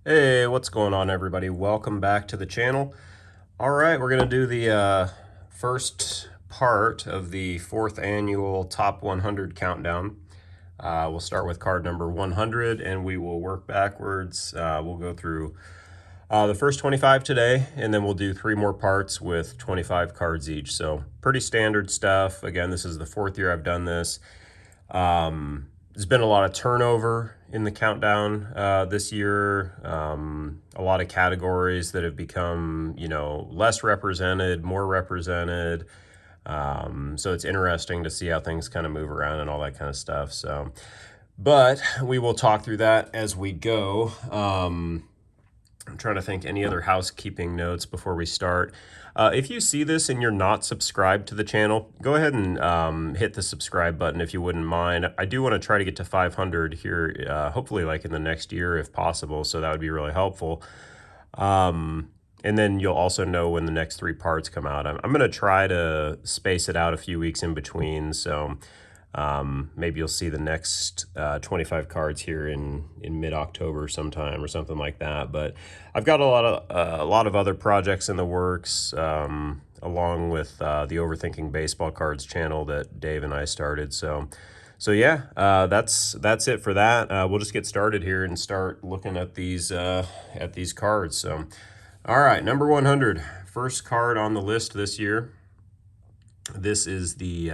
Hey, what's going on, everybody? Welcome back to the channel. All right, we're going to do the first part of the fourth annual Top 100 countdown. We'll start with card number 100 and we will work backwards. We'll go through the first 25 today, and then we'll do 3 more parts with 25 cards each. So pretty standard stuff. Again, this is the 4th year I've done this. There's been a lot of turnover in the countdown this year. A lot of categories that have become, less represented, more represented. So it's interesting to see how things kind of move around and all that kind of stuff. So, but we will talk through that as we go. I'm trying to think any other housekeeping notes before we start. If you see this and you're not subscribed to the channel, go ahead and hit the subscribe button if you wouldn't mind. I do want to try to get to 500 here, hopefully like in the next year if possible, so that would be really helpful. And then you'll also know when the next 3 parts come out. I'm going to try to space it out a few weeks in between, so maybe you'll see the next 25 cards here in mid-October sometime or something like that. But I've got a lot of other projects in the works, along with the Overthinking Baseball Cards channel that Dave and I started. So yeah, that's it for that. We'll just get started here and start looking at these cards. So, all right, number 100, first card on the list this year. This is the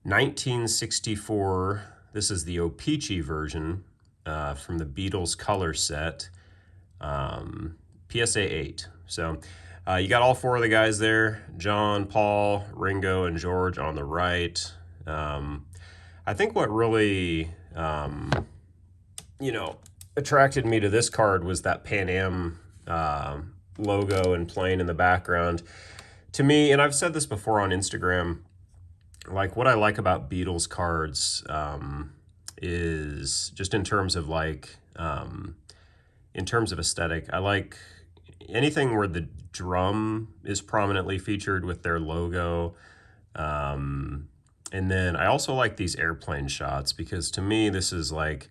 1964, this is the O-Pee-Chee version from the Beatles color set, PSA 8. So you got all 4 of the guys there, John, Paul, Ringo, and George on the right. I think what really, attracted me to this card was that Pan Am logo and plane in the background. To me, and I've said this before on Instagram, like what I like about Beatles cards is just in terms of in terms of aesthetic, I like anything where the drum is prominently featured with their logo. And then I also like these airplane shots because to me, this is like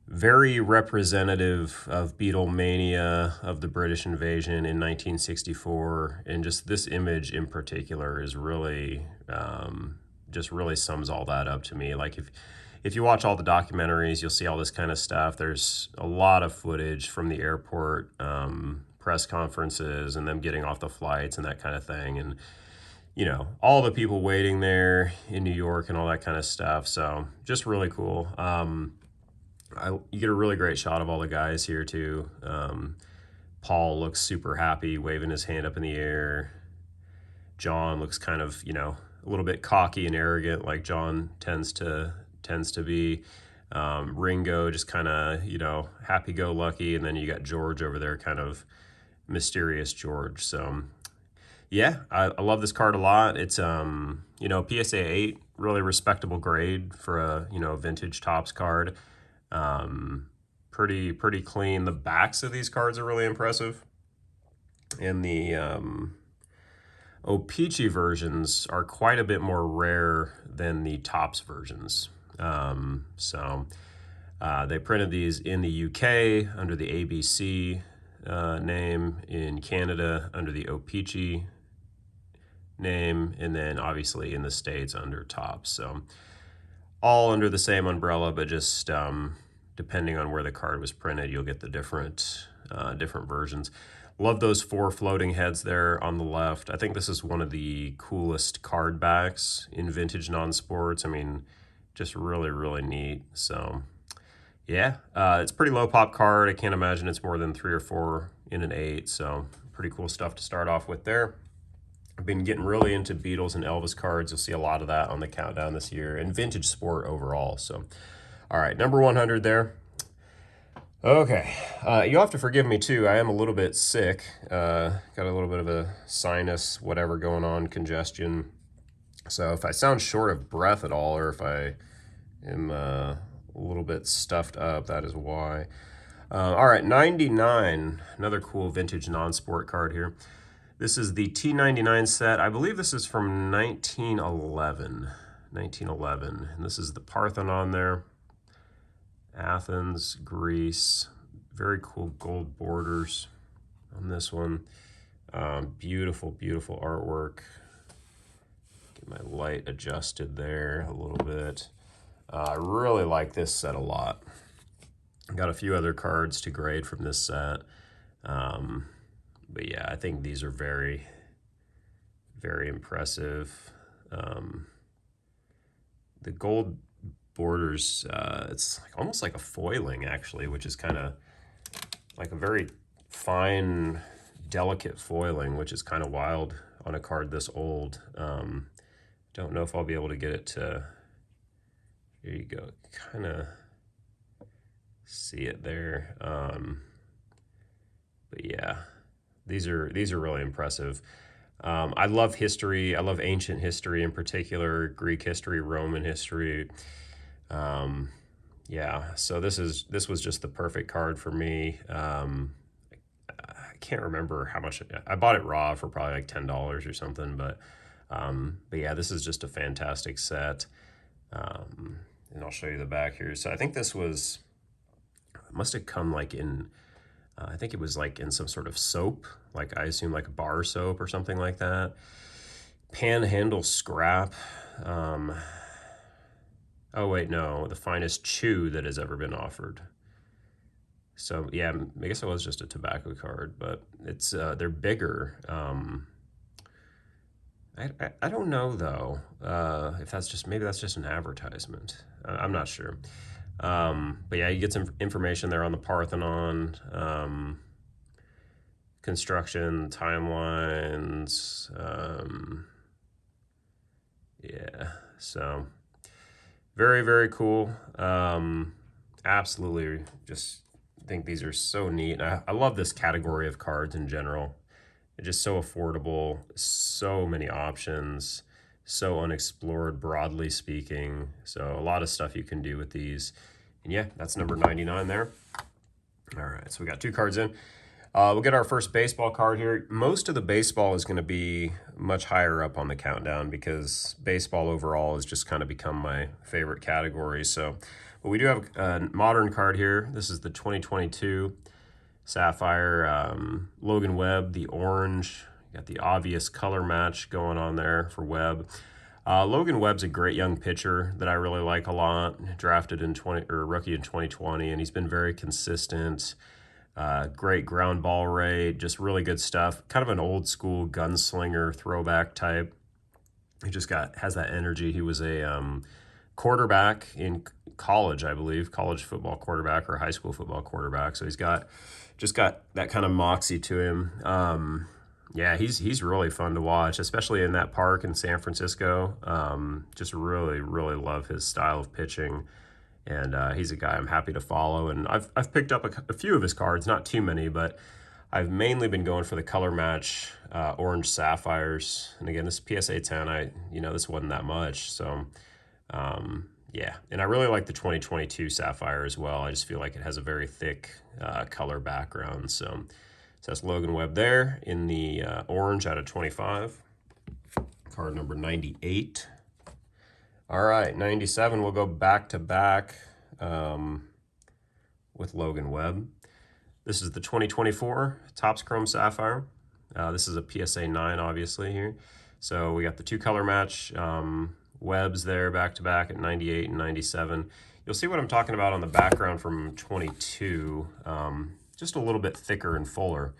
very representative of Beatlemania, of the British invasion in 1964. And just this image in particular is really, just really sums all that up to me. Like if you watch all the documentaries, you'll see all this kind of stuff. There's a lot of footage from the airport, press conferences and them getting off the flights and that kind of thing. And, all the people waiting there in New York and all that kind of stuff. So just really cool. You get a really great shot of all the guys here too. Paul looks super happy, waving his hand up in the air. John looks kind of, a little bit cocky and arrogant, like John tends to be. Ringo just kind of, happy-go-lucky, and then you got George over there, kind of mysterious George. So yeah, I love this card a lot. It's PSA 8, really respectable grade for a vintage Topps card. Pretty clean. The backs of these cards are really impressive, and the O-Pee-Chee versions are quite a bit more rare than the Topps versions. They printed these in the UK under the ABC name, in Canada under the O-Pee-Chee name, and then obviously in the States under Topps. So all under the same umbrella, but just depending on where the card was printed, you'll get the different versions. Love those 4 floating heads there on the left. I think this is one of the coolest card backs in vintage non-sports. I mean, just really, really neat. So yeah, it's pretty low pop card. I can't imagine it's more than 3 or 4 in an 8. So pretty cool stuff to start off with there. I've been getting really into Beatles and Elvis cards. You'll see a lot of that on the countdown this year, and vintage sport overall. So, all right, number 100 there. Okay, you'll have to forgive me too. I am a little bit sick. Got a little bit of a sinus, whatever going on, congestion. So if I sound short of breath at all, or if I am a little bit stuffed up, that is why. All right, 99, another cool vintage non-sport card here. This is the T99 set. I believe this is from 1911. And this is the Parthenon there. Athens, Greece. very cool gold borders on this one. Beautiful, beautiful artwork. Get my light adjusted there a little bit. I really like this set a lot. Got a few other cards to grade from this set. But yeah, I think these are very, very impressive. The gold borders, it's like almost like a foiling actually, which is kind of like a very fine, delicate foiling, which is kind of wild on a card this old. Don't know if I'll be able to get it to, here you go, kind of see it there. But yeah, these are really impressive. I love history. I love ancient history in particular, Greek history, Roman history. Yeah, so this was just the perfect card for me. I can't remember how much I bought it raw for probably like $10 or something, but yeah, this is just a fantastic set. And I'll show you the back here. So I think this was, it must have come like in, I think it was like in some sort of soap, like I assume like a bar soap or something like that. Panhandle scrap. Oh wait, no, the finest chew that has ever been offered. So yeah, I guess it was just a tobacco card, but it's they're bigger. I don't know though if that's just, maybe that's just an advertisement. I'm not sure. But yeah, you get some information there on the Parthenon, construction, timelines. Yeah, so very, very cool. Absolutely just think these are so neat. I love this category of cards in general. It's just so affordable, so many options, so unexplored, broadly speaking. So a lot of stuff you can do with these. And yeah, that's number 99 there. All right, so we got 2 cards in. We'll get our first baseball card here. Most of the baseball is going to be much higher up on the countdown because baseball overall has just kind of become my favorite category. So, but we do have a modern card here. This is the 2022 Sapphire. Logan Webb, the orange. You got the obvious color match going on there for Webb. Logan Webb's a great young pitcher that I really like a lot. Drafted in rookie in 2020, and he's been very consistent. Great ground ball rate, just really good stuff. Kind of an old school gunslinger throwback type. He just has that energy. He was a quarterback in college, I believe, college football quarterback or high school football quarterback. So he's just got that kind of moxie to him. Yeah, he's really fun to watch, especially in that park in San Francisco. Just really, really love his style of pitching. And he's a guy I'm happy to follow. And I've picked up a few of his cards, not too many, but I've mainly been going for the color match orange sapphires. And again, this PSA 10, this wasn't that much. So yeah, and I really like the 2022 sapphire as well. I just feel like it has a very thick color background. So that's Logan Webb there in the orange out of 25. Card number 98. All right, 97, we'll go back to back with Logan Webb. This is the 2024 Topps Chrome Sapphire. This is a PSA 9, obviously, here. So we got the 2 color match Webbs there back to back at 98 and 97. You'll see what I'm talking about on the background from 22. Just a little bit thicker and fuller.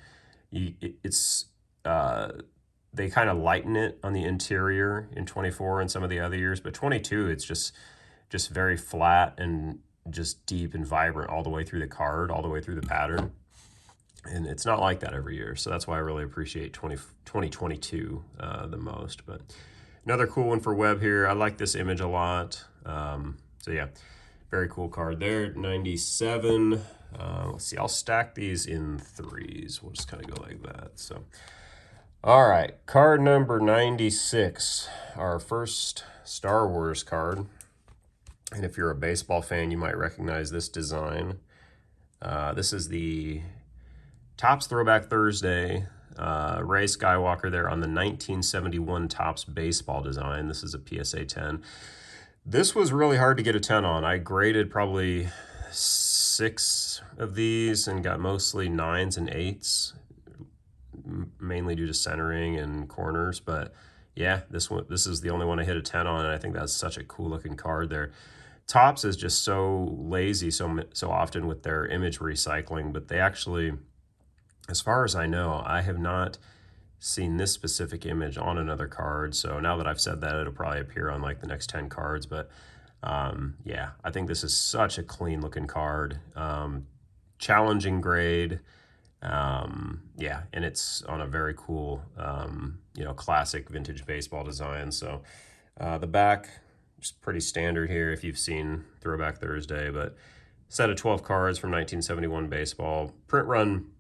They kind of lighten it on the interior in 24 and some of the other years, but 22, it's just very flat and just deep and vibrant all the way through the card, all the way through the pattern. And it's not like that every year. So that's why I really appreciate 2022 the most. But another cool one for Webb here. I like this image a lot. So yeah, very cool card there. 97. Let's see, I'll stack these in 3s. We'll just kind of go like that. So, all right, card number 96, our first Star Wars card. And if you're a baseball fan, you might recognize this design. This is the Topps Throwback Thursday, Ray Skywalker there on the 1971 Topps baseball design. This is a PSA 10. This was really hard to get a 10 on. I graded probably 6 of these and got mostly 9s and 8s, mainly due to centering and corners. But yeah, this is the only one I hit a 10 on, and I think that's such a cool looking card there. Topps is just so lazy so often with their image recycling, but they actually, as far as I know, I have not seen this specific image on another card. So now that I've said that, it'll probably appear on like the next 10 cards. But yeah, I think this is such a clean looking card. Challenging grade. Yeah, and it's on a very cool, you know, classic vintage baseball design. So the back, just pretty standard here if you've seen Throwback Thursday, but set of 12 cards from 1971 baseball. Print run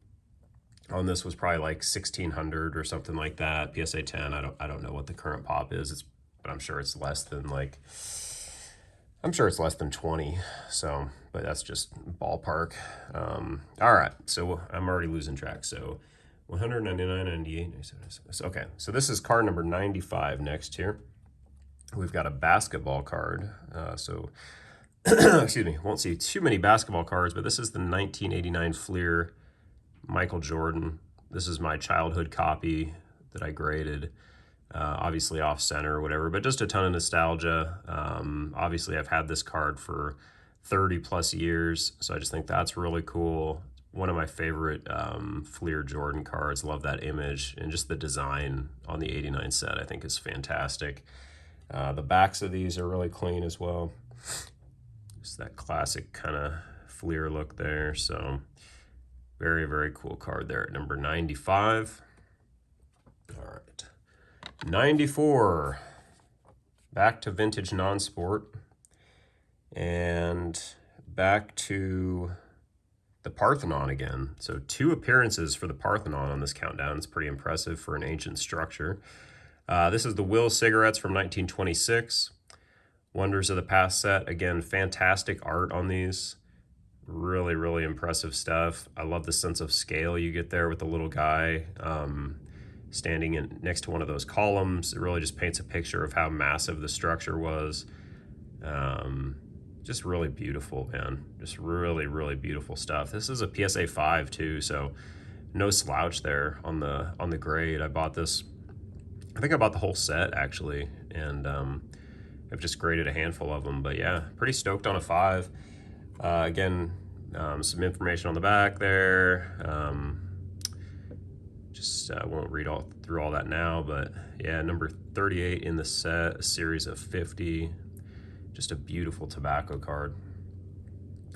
on this was probably like 1600 or something like that. PSA 10. I don't know what the current pop is. But I'm sure it's less than like, I'm sure it's less than 20. So, but that's just ballpark. All right. So I'm already losing track. So 199, 98, 97. Okay. So this is card number 95 next here. We've got a basketball card. Excuse me, won't see too many basketball cards, but this is the 1989 Fleer Michael Jordan. This is my childhood copy that I graded, obviously off center or whatever, but just a ton of nostalgia. Obviously I've had this card for 30 plus years, so I just think that's really cool. One of my favorite Fleer Jordan cards. Love that image, and just the design on the 89 set I think is fantastic. The backs of these are really clean as well. Just that classic kind of Fleer look there. So very, very cool card there at number 95. All right. 94. Back to vintage non-sport. And back to the Parthenon again. So 2 appearances for the Parthenon on this countdown. It's pretty impressive for an ancient structure. This is the Will Cigarettes from 1926. Wonders of the Past set. Again, fantastic art on these. Really, really impressive stuff. I love the sense of scale you get there with the little guy standing next to one of those columns. It really just paints a picture of how massive the structure was. Just really beautiful, man. Just really, really beautiful stuff. This is a PSA 5 too, so no slouch there on the grade. I bought this, I think I bought the whole set actually, and I've just graded a handful of them, but yeah, pretty stoked on a 5. Again, some information on the back there. Won't read through all that now, but yeah, number 38 in the set, a series of 50. Just a beautiful tobacco card.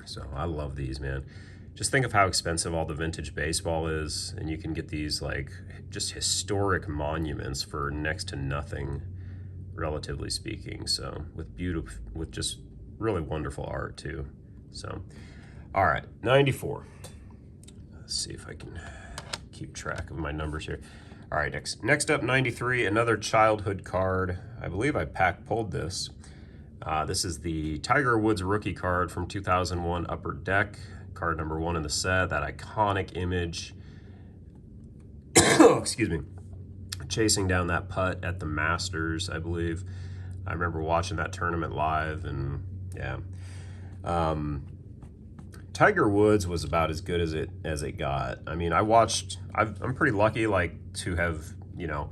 So I love these, man. Just think of how expensive all the vintage baseball is, and you can get these like just historic monuments for next to nothing, relatively speaking. So with just really wonderful art too. So, all right, 94. Let's see if I can keep track of my numbers here. All right, next up, 93, another childhood card. I believe I pulled this. This is the Tiger Woods rookie card from 2001 Upper Deck, card number 1 in the set. That iconic image. Excuse me. Chasing down that putt at the Masters, I believe. I remember watching that tournament live, and yeah. Tiger Woods was about as good as it got. I mean, I'm pretty lucky, like, to have, you know,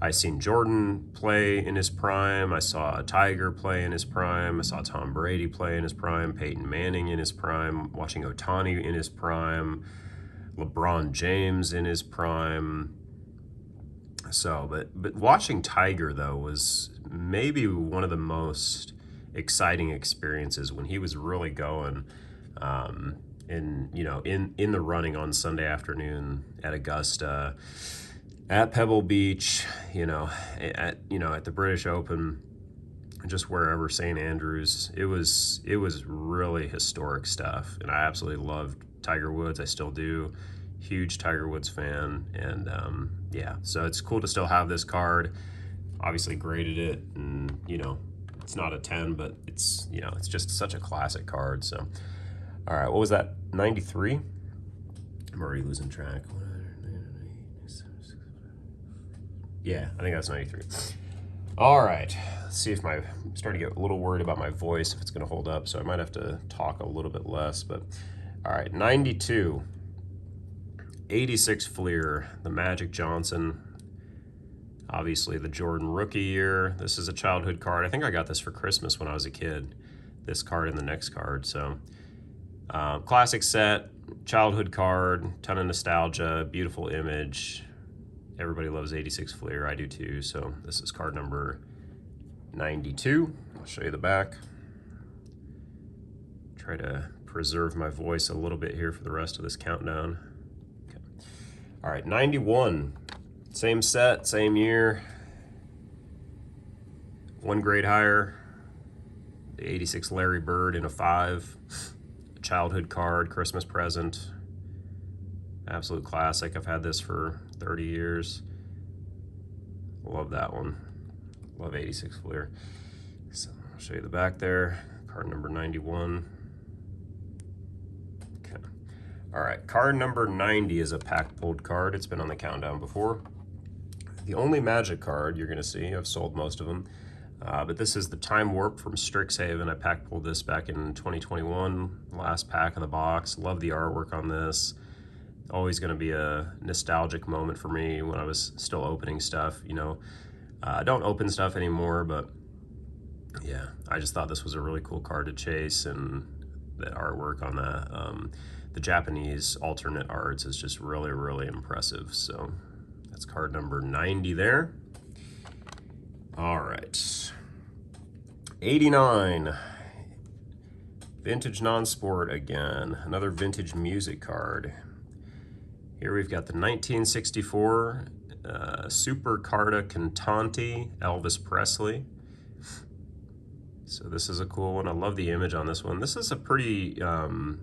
I seen Jordan play in his prime. I saw Tiger play in his prime. I saw Tom Brady play in his prime. Peyton Manning in his prime. Watching Ohtani in his prime. LeBron James in his prime. So, but watching Tiger though was maybe one of the most exciting experiences when he was really going. In the running on Sunday afternoon at Augusta, at Pebble Beach, at the British Open, just wherever, St. Andrews. It was really historic stuff, and I absolutely loved Tiger Woods. I still do. Huge Tiger Woods fan, and yeah, so it's cool to still have this card. Obviously graded it, and it's not a 10, but it's it's just such a classic card. So all right, what was that, 93? I'm already losing track. Yeah, I think that's 93. All right, let's see if I'm starting to get a little worried about my voice, if it's going to hold up, so I might have to talk a little bit less. But all right, 92, 86 Fleer, the Magic Johnson. Obviously the Jordan rookie year. This is a childhood card. I think I got this for Christmas when I was a kid. This card and the next card. So classic set, childhood card, ton of nostalgia, beautiful image. Everybody loves 86 Fleer. I do too. So this is card number 92. I'll show you the back. Try to preserve my voice a little bit here for the rest of this countdown. Okay. All right, 91. Same set, same year. One grade higher. The 86 Larry Bird in a 5. A childhood card, Christmas present. Absolute classic. I've had this for 30 years. Love that one. Love 86 Fleer. So I'll show you the back there. Card number 91. Okay. All right, card number 90 is a pack pulled card. It's been on the countdown before. The only Magic card you're going to see, I've sold most of them, but this is the Time Warp from Strixhaven. I pack pulled this back in 2021, last pack of the box. Love the artwork on this. Always going to be a nostalgic moment for me when I was still opening stuff. You know, I don't open stuff anymore, but yeah, I just thought this was a really cool card to chase, and the artwork on the Japanese alternate arts is just really, really impressive. So that's card number 90 there. All right. 89. Vintage non-sport again. Another vintage music card. Here we've got the 1964 Super Carta Cantante Elvis Presley. So this is a cool one. I love the image on this one. This is a pretty kind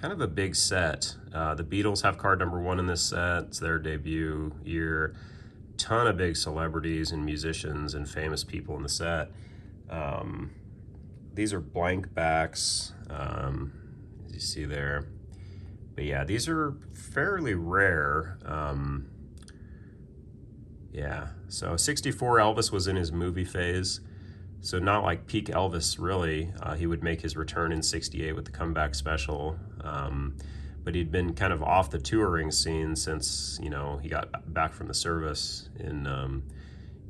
of a big set. The Beatles have card number 1 in this set. It's their debut year. Ton of big celebrities and musicians and famous people in the set. These are blank backs, as you see there. But yeah, these are fairly rare. Yeah, so 64 Elvis was in his movie phase. So not like peak Elvis, really. He would make his return in 68 with the comeback special. But he'd been kind of off the touring scene since, you know, he got back from the service in,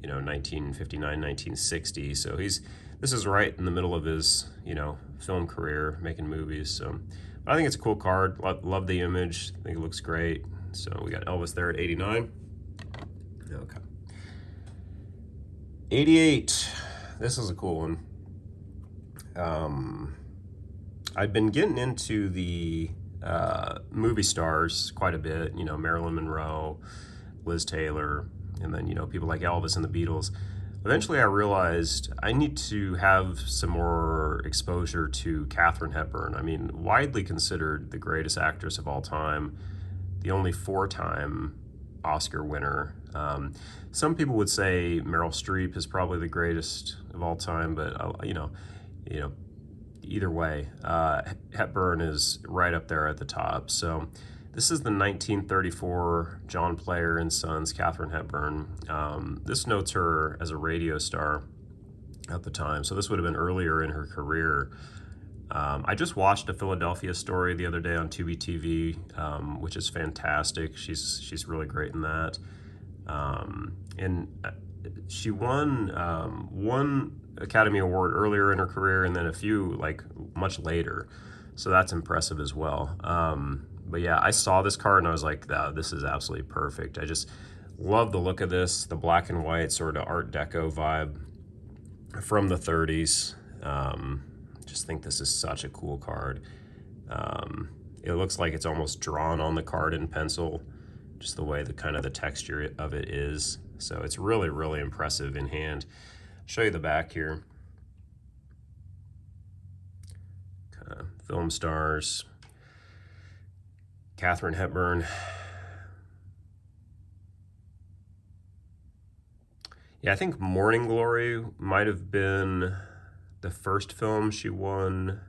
you know, 1959, 1960. So this is right in the middle of his, you know, film career, making movies. So I think it's a cool card. Love the image. I think it looks great. So we got Elvis there at 89. Okay. 88. This is a cool one. I've been getting into the movie stars quite a bit, you know, Marilyn Monroe, Liz Taylor, and then, you know, people like Elvis and the Beatles. Eventually I realized I need to have some more exposure to Katharine Hepburn. I mean, widely considered the greatest actress of all time, the only 4-time Oscar winner. Some people would say Meryl Streep is probably the greatest of all time, but you know, either way, Hepburn is right up there at the top. So this is the 1934 John Player and Sons Katharine Hepburn. This notes her as a radio star at the time, so this would have been earlier in her career. I just watched a Philadelphia Story the other day on Tubi TV, which is fantastic. She's really great in that. And she won one Academy Award earlier in her career, and then a few like much later. So that's impressive as well. But yeah, I saw this card and I was like, this is absolutely perfect. I just love the look of this, the black and white sort of Art Deco vibe from the 30s. Just think this is such a cool card. It looks like it's almost drawn on the card in pencil, just the way the kind of the texture of it is. So it's really, really impressive in hand. Show you the back here. Film stars, Katharine Hepburn. Yeah, I think Morning Glory might have been the first film she won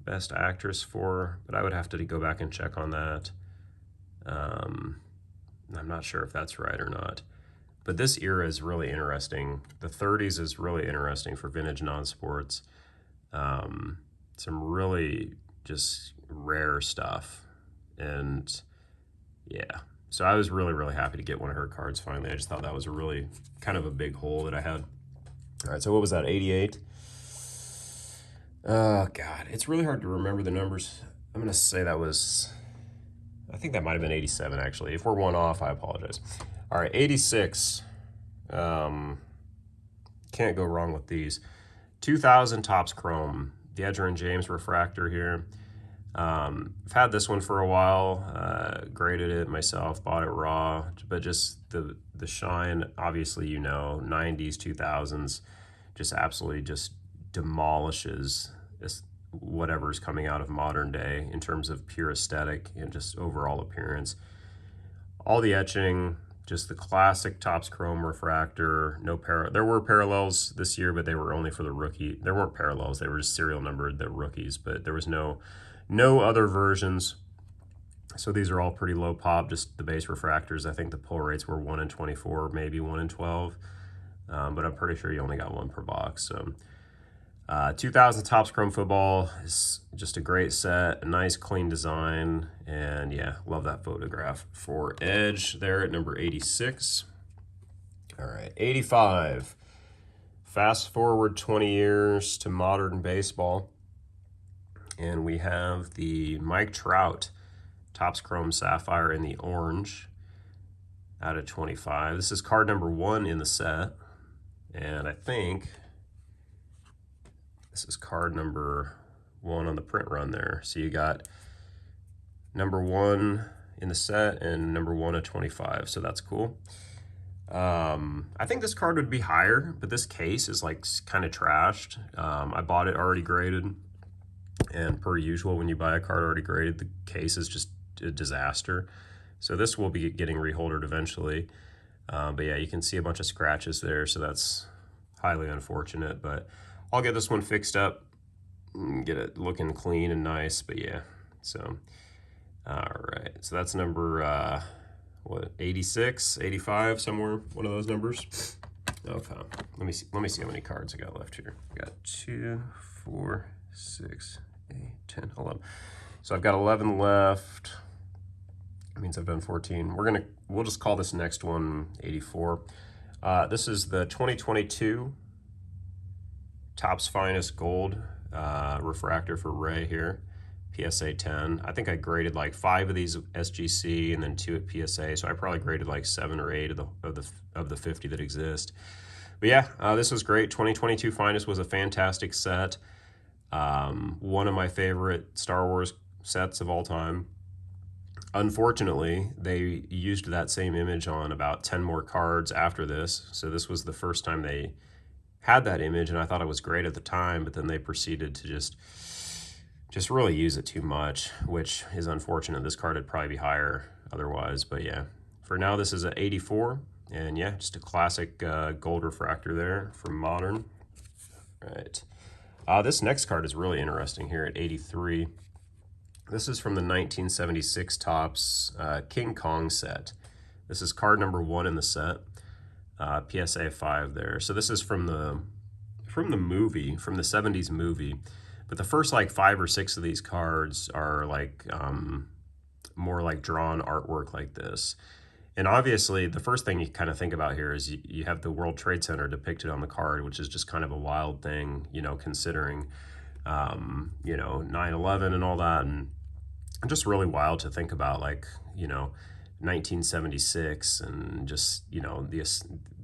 Best Actress for, but I would have to go back and check on that. I'm not sure if that's right or not. But this era is really interesting. The 30s is really interesting for vintage non-sports. Some really just rare stuff. And yeah, so I was really, really happy to get one of her cards finally. I just thought that was a really kind of a big hole that I had. All right, so what was that, 88? Oh, God, it's really hard to remember the numbers. I'm going to say that was, I think that might have been 87, actually. If we're one off, I apologize. All right, 86. Can't go wrong with these. 2000 Topps Chrome, the Edgerrin James refractor here. I've had this one for a while, graded it myself, bought it raw, but just the shine, obviously, you know, 90s, 2000s, just absolutely just demolishes this, whatever's coming out of modern day in terms of pure aesthetic and just overall appearance. All the etching, just the classic Topps Chrome refractor. There were parallels this year, but they were only for the rookie. There weren't parallels, they were just serial numbered, the rookies, but there was no other versions. So these are all pretty low pop, just the base refractors. I think the pull rates were 1 in 24, maybe 1 in 12, but I'm pretty sure you only got one per box. So 2000 Topps Chrome Football is just a great set, a nice clean design, and yeah, love that photograph for Edge there at number 86. All right, 85. Fast forward 20 years to modern baseball, and we have the Mike Trout Topps Chrome Sapphire in the orange out of 25. This is card number 1 in the set, and I think this is card number 1 on the print run there. So you got number 1 in the set and number 1 of 25, so that's cool. I think this card would be higher, but this case is like kind of trashed. I bought it already graded, and per usual, when you buy a card already graded, the case is just a disaster. So this will be getting reholdered eventually. But yeah, you can see a bunch of scratches there, so that's highly unfortunate. But I'll get this one fixed up and get it looking clean and nice. But yeah, so all right, so that's number what, 86, 85, somewhere, one of those numbers. Okay, let me see how many cards I got left here. I got 2, 4, 6, 8, 10, 11. So I've got 11 left. That means I've done 14. We'll just call this next one 84. This is the 2022 Topps Finest Gold refractor for Ray here, PSA 10. I think I graded like 5 of these SGC and then 2 at PSA, so I probably graded like 7 or 8 of the 50 that exist. But yeah, this was great. 2022 Finest was a fantastic set. One of my favorite Star Wars sets of all time. Unfortunately, they used that same image on about 10 more cards after this, so this was the first time they had that image, and I thought it was great at the time, but then they proceeded to just really use it too much, which is unfortunate. This card would probably be higher otherwise, but yeah. For now, this is an 84, and yeah, just a classic gold refractor there from Modern. All right. This next card is really interesting here at 83. This is from the 1976 Topps King Kong set. This is card number 1 in the set, PSA 5 there. So this is from the movie, from the 70s movie. But the first like 5 or 6 of these cards are like more like drawn artwork like this. And obviously, the first thing you kind of think about here is you have the World Trade Center depicted on the card, which is just kind of a wild thing, you know, considering, you know, 9/11 and all that. And just really wild to think about, like, you know, 1976 and just, you know, the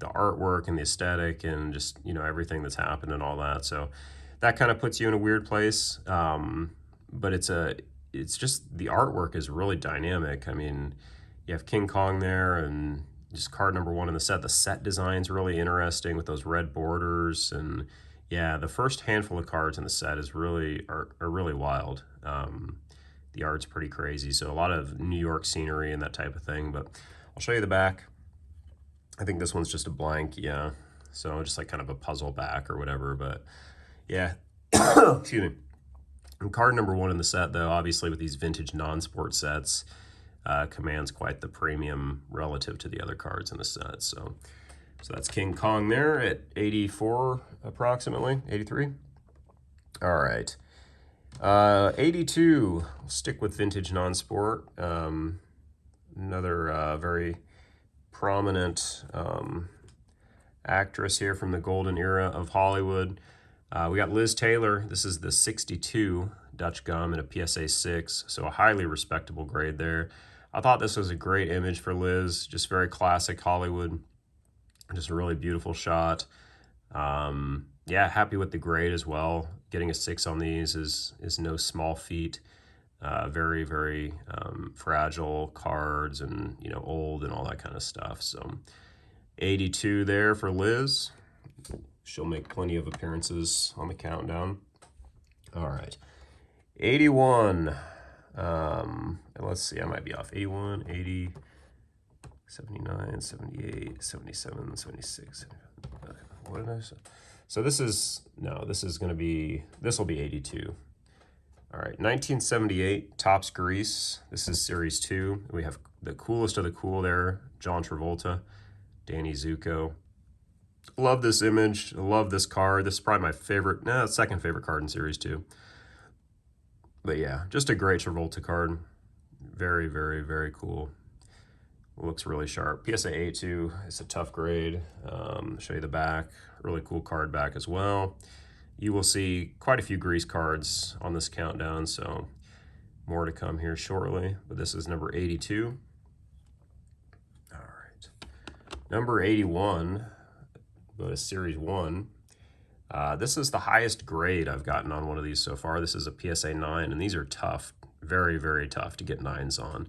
artwork and the aesthetic and just, you know, everything that's happened and all that. So that kind of puts you in a weird place. But it's just, the artwork is really dynamic. I mean, you have King Kong there and just card number 1 in the set. The set design's really interesting with those red borders. And yeah, the first handful of cards in the set is are really wild. The art's pretty crazy. So a lot of New York scenery and that type of thing, but I'll show you the back. I think this one's just a blank, yeah. So just like kind of a puzzle back or whatever, but yeah, excuse me. And card number 1 in the set, though, obviously with these vintage non-sport sets, commands quite the premium relative to the other cards in the set. So So that's King Kong there at 84 approximately, 83. All right. 82, we'll stick with vintage non-sport. Another very prominent actress here from the golden era of Hollywood. We got Liz Taylor. This is the 62 Dutch gum in a PSA 6, so a highly respectable grade there. I thought this was a great image for Liz, just very classic Hollywood. Just a really beautiful shot. Yeah, happy with the grade as well. Getting a 6 on these is no small feat. Very, very fragile cards and, you know, old and all that kind of stuff. So 82 there for Liz. She'll make plenty of appearances on the countdown. All right. 81. Let's see, I might be off. 81, 80, 79, 78, 77, 76. What did I say? So this is, no, this is going to be, this will be 82. All right, 1978, Topps Grease. This is Series 2. We have the coolest of the cool there, John Travolta, Danny Zuko. Love this image. Love this card. This is probably my favorite, second favorite card in Series 2. But yeah, just a great Travolta card. Very, very, very cool. Looks really sharp. PSA A2, it's a tough grade. Show you the back. Really cool card back as well. You will see quite a few Grease cards on this countdown, so more to come here shortly. But this is number 82. All right. Number 81, go to Series 1. This is the highest grade I've gotten on one of these so far. This is a PSA 9, and these are tough. Very, very tough to get 9s on.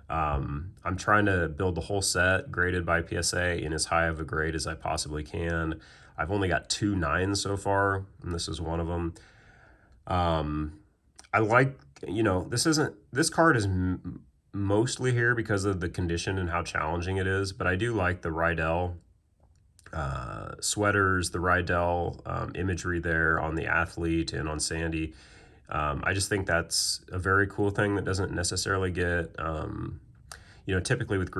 I'm trying to build the whole set graded by PSA in as high of a grade as I possibly can. I've only got 2 9s so far, and this is one of them. I like, you know, this card is mostly here because of the condition and how challenging it is, but I do like the Rydell sweaters, the Rydell imagery there on the athlete and on Sandy. I just think that's a very cool thing that doesn't necessarily get, you know, typically with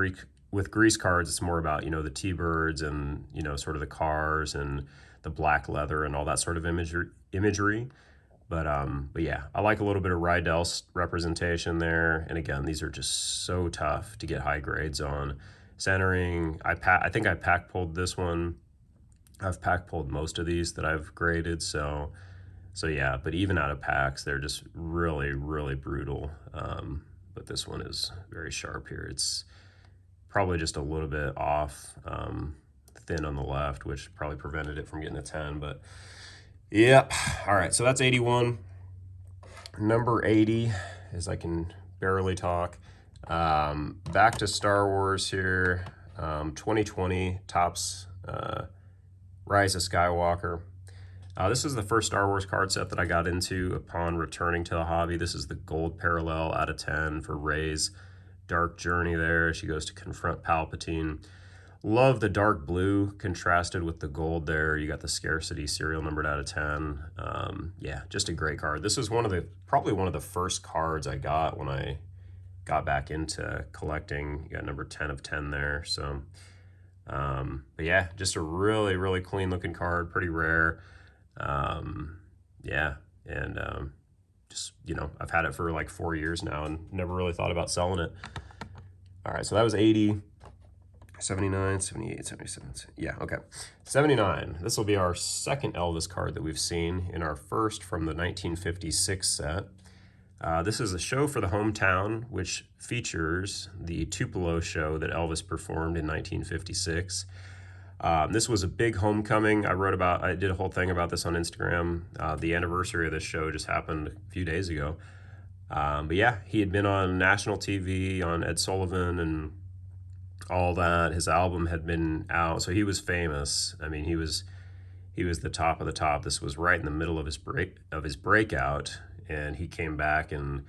Grease cards, it's more about, you know, the T-birds and, you know, sort of the cars and the black leather and all that sort of imagery. But yeah, I like a little bit of Rydell representation there. And again, these are just so tough to get high grades on. Centering, I think I pack pulled this one. I've pack pulled most of these that I've graded, so yeah, but even out of packs, they're just really, really brutal. But this one is very sharp here. It's probably just a little bit off, thin on the left, which probably prevented it from getting a 10, but yep. All right, so that's 81. Number 80, as I can barely talk. Back to Star Wars here. 2020 Topps Rise of Skywalker. This is the first Star Wars card set that I got into upon returning to the hobby. This is the gold parallel out of 10 for Rey's dark journey there. She goes to confront Palpatine. Love the dark blue contrasted with the gold there. You got the scarcity serial numbered out of 10. Yeah, just a great card. This is probably one of the first cards I got when I got back into collecting. You got number 10 of 10 there. So, but yeah, just a really, really clean looking card, pretty rare. Yeah, and just, you know, I've had it for like 4 years now and never really thought about selling it. All right, so that was 80, 79, 78, 77. Yeah, okay. 79. This will be our second Elvis card that we've seen in our first from the 1956 set. This is a show for the hometown, which features the Tupelo show that Elvis performed in 1956. This was a big homecoming. I did a whole thing about this on Instagram. The anniversary of this show just happened a few days ago. But yeah, he had been on national TV, on Ed Sullivan and all that. His album had been out, so he was famous. I mean, he was the top of the top. This was right in the middle of his breakout, and he came back and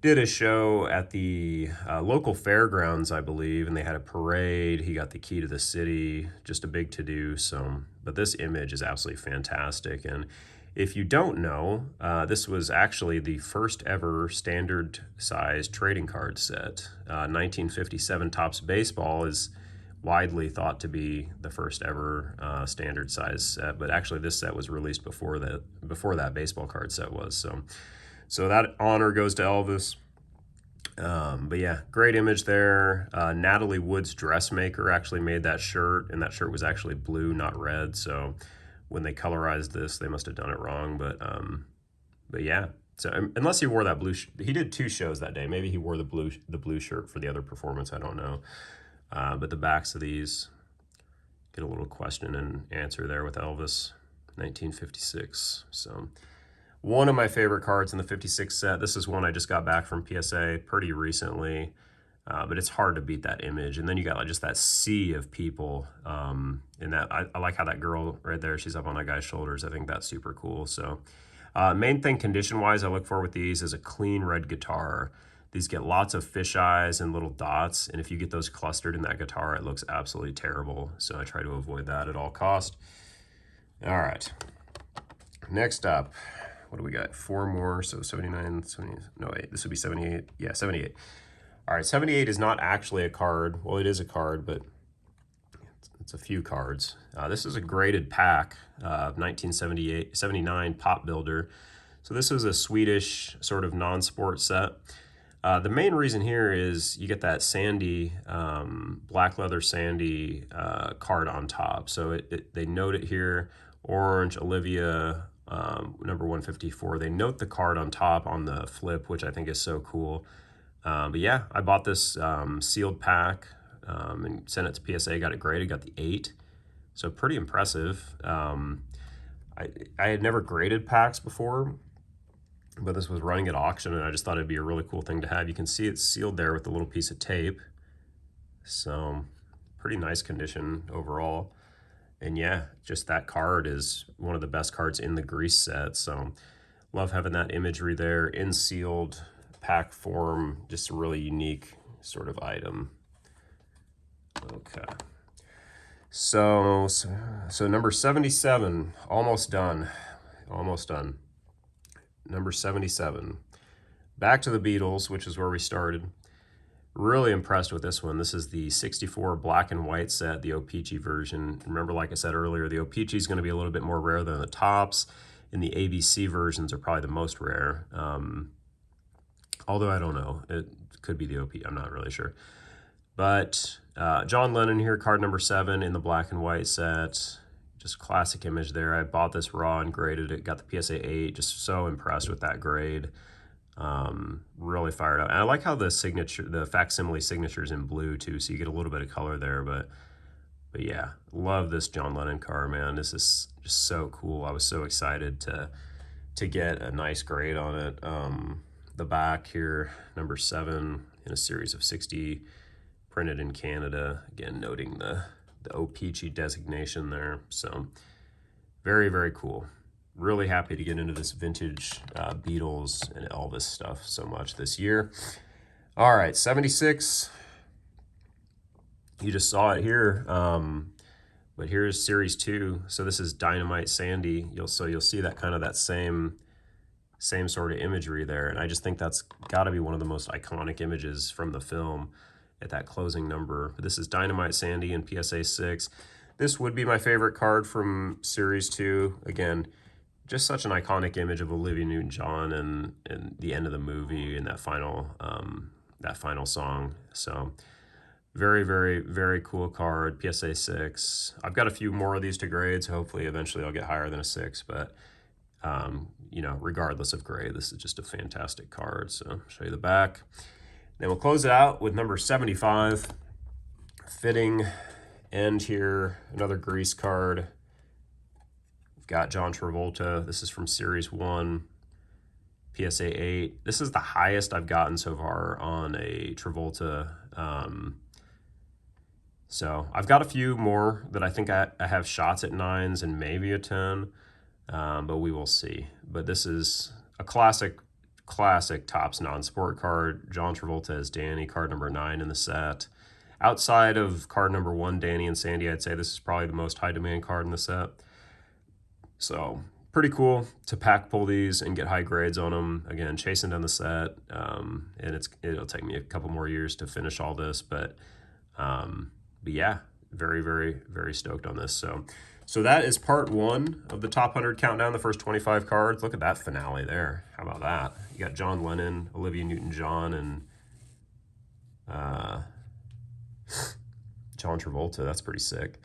did a show at the local fairgrounds, I believe, and they had a parade. He got the key to the city, just a big to-do. So, but this image is absolutely fantastic. And if you don't know, this was actually the first ever standard size trading card set. 1957 Topps Baseball widely thought to be the first ever standard size set, but actually this set was released before that baseball card set was. So that honor goes to Elvis. But yeah, great image there. Natalie Wood's dressmaker actually made that shirt, and that shirt was actually blue, not red. So when they colorized this, they must have done it wrong. But yeah. So unless he wore that blue, he did 2 shows that day. Maybe he wore the blue shirt for the other performance. I don't know. But the backs of these get a little question and answer there with Elvis, 1956. So one of my favorite cards in the 56 set. This is one I just got back from PSA pretty recently, but it's hard to beat that image. And then you got like just that sea of people. And that I like how that girl right there, she's up on that guy's shoulders. I think that's super cool. So main thing condition-wise I look for with these is a clean red guitar. These get lots of fisheyes and little dots, and if you get those clustered in that guitar, it looks absolutely terrible. So I try to avoid that at all cost. All right, next up, what do we got? 4 more, so 79, 70, no wait, this would be 78. Yeah, 78. All right, 78 is not actually a card. Well, it is a card, but it's a few cards. This is a graded pack of 1979 Pop Builder. So this is a Swedish sort of non-sport set. The main reason here is you get that sandy, black leather sandy card on top. So they note it here, orange, Olivia, number 154. They note the card on top on the flip, which I think is so cool. But yeah, I bought this sealed pack and sent it to PSA, got it graded, got the 8. So pretty impressive. I had never graded packs before, but this was running at auction, and I just thought it'd be a really cool thing to have. You can see it's sealed there with a little piece of tape. So pretty nice condition overall. And yeah, just that card is one of the best cards in the Grease set. So love having that imagery there in sealed pack form, just a really unique sort of item. Okay. So number 77, almost done. Almost done. Number 77. Back to the Beatles, which is where we started. Really impressed with this one. This is the 64 black and white set, the O-Pee-Chee version. Remember, like I said earlier, the O-Pee-Chee is going to be a little bit more rare than the tops, and the ABC versions are probably the most rare. Although I don't know. It could be the OP. I'm not really sure. But John Lennon here, card number 7 in the black and white set. Just classic image there. I bought this raw and graded it, got the PSA 8. Just so impressed with that grade. Really fired up. And I like how the facsimile signature is in blue too, so you get a little bit of color there. But yeah, love this John Lennon card, man. This is just so cool. I was so excited to get a nice grade on it. The back here, number 7 in a series of 60, printed in Canada. Again, noting the O-Pee-Chee designation there. So very, very cool. Really happy to get into this vintage Beatles and Elvis stuff so much this year. All right, 76. You just saw it here, but here's Series 2. So this is Dynamite Sandy. You'll see that kind of that same sort of imagery there, and I just think that's got to be one of the most iconic images from the film at that closing number. But this is Dynamite Sandy in PSA 6. This would be my favorite card from Series 2. Again, just such an iconic image of Olivia Newton-John and the end of the movie and that final song. So very, very, very cool card, PSA 6. I've got a few more of these to grade, so hopefully eventually I'll get higher than a 6, but you know, regardless of grade, this is just a fantastic card. So I'll show you the back. Then we'll close it out with number 75. Fitting end here, another Grease card. We've got John Travolta. This is from Series 1, PSA 8. This is the highest I've gotten so far on a Travolta. So I've got a few more that I think I have shots at 9s and maybe a 10. But we will see. But this is a classic Topps non-sport card. John Travolta as Danny, card number 9 in the set. Outside of card number 1, Danny and Sandy, I'd say this is probably the most high demand card in the set. So pretty cool to pack pull these and get high grades on them. Again, chasing down the set, and it'll take me a couple more years to finish all this, but yeah, very, very, very stoked on this. So that is part 1 of the top 100 countdown, the first 25 cards. Look at that finale there. How about that? You got John Lennon, Olivia Newton-John, and John Travolta. That's pretty sick.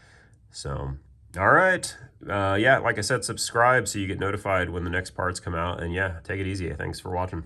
So, all right. Yeah, like I said, subscribe so you get notified when the next parts come out. And yeah, take it easy. Thanks for watching.